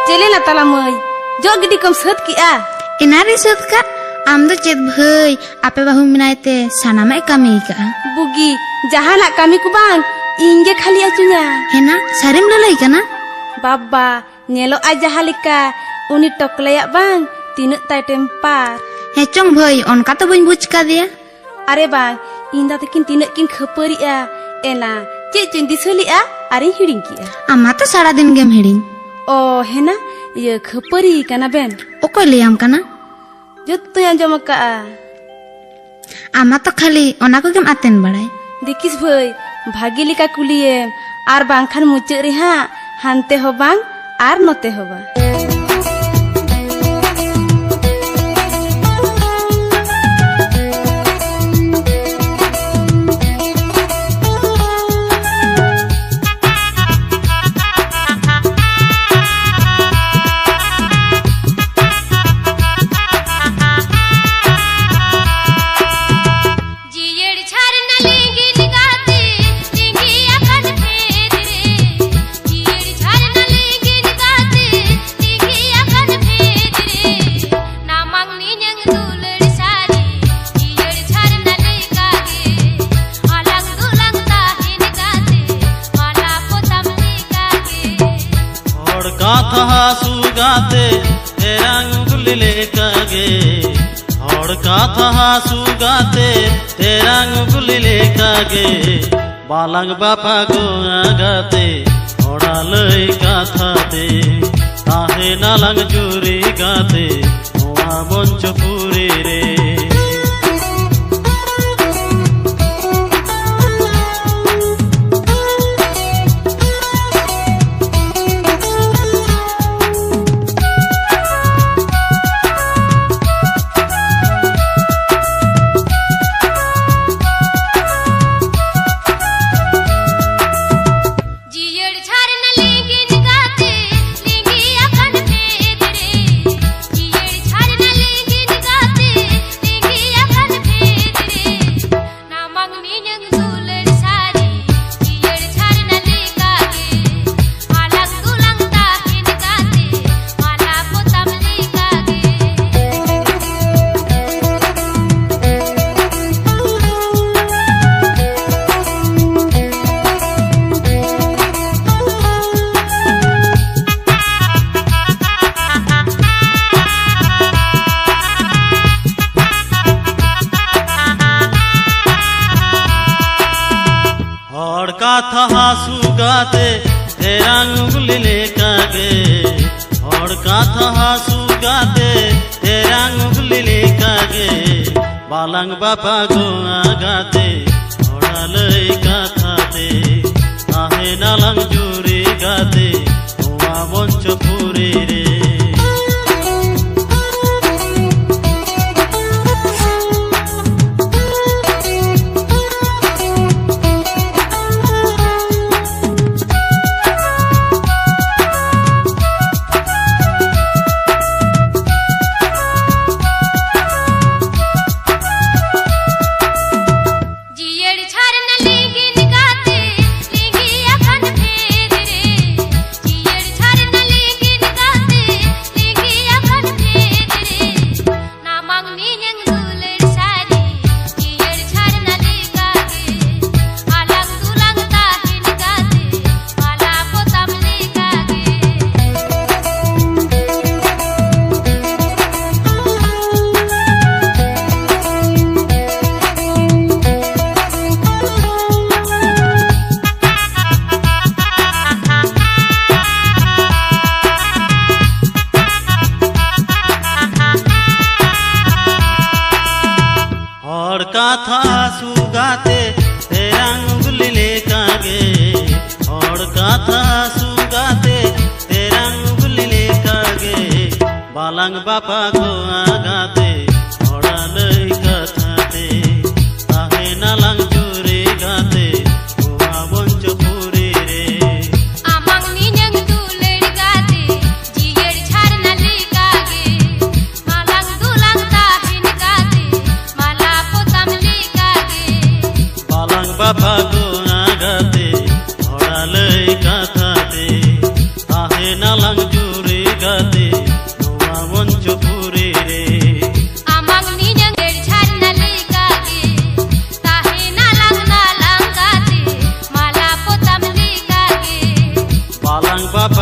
चले ना तला मई जो गिडी कम सत की आ इनारे सत का आम दो चेत भई आपे बाहु मिनायते सानामे कमी का बुगी जहाँ ना कमी को बांग इंगे खाली आचुnya हेना सारिम ललाई kana बाबा नेलो aja halika uni toklayak bang tinek tay tempar hecong भई onka तो बइन बुझ का दिया अरे bang इंदा तकिन तिnek kin khapari a ena चे चुंदी सली आ अरे हिडिंग की आमा तो सारा दिन गेम हिडिंग ओ हेना ये खपरी kana ben ओको लियाम kana जत्तो आंजम का आमा तो खाली ओना को गेम आतेन बड़ाय देखिस भई भागी लिका कुलिए आर बांखान मुचे रे हा हानते हो बांग आर नते हो बा काथा सुगाते तेरा उंगली लेकागे और काथा सुगाते तेरा उंगली लेकागे बालंग बापा को आगाते ओड़ा लई काथा दे ताहे नालंग जुरी गाते ओआ मंच पूरी रे काथा सुगाते तेरा उंगली लेकागे और काथा सुगाते तेरा उंगली लेकागे बालंग बापा को आगाते ओड़ा लई काथा दे ताहे नालंग जुरी गाते ओआ मंच पूरी रे काथा सुगाते तेरा उंगली लेकागे और काथा सुगाते तेरा उंगली लेकागे बालंग बापा को आगाते ओड़ा लई काथा दे ताहे नालंग जुरी गाते ओआ मंच पूरी रे आमंग नियंग दुलड़ गाते जियर छारना लेकागे मालंग दुलंग ताहिन गाते माला पोतम लेकागे बालंग बापा को आगाते ओड़ा लई काथा दे ताहे नालंग जुरी बाबा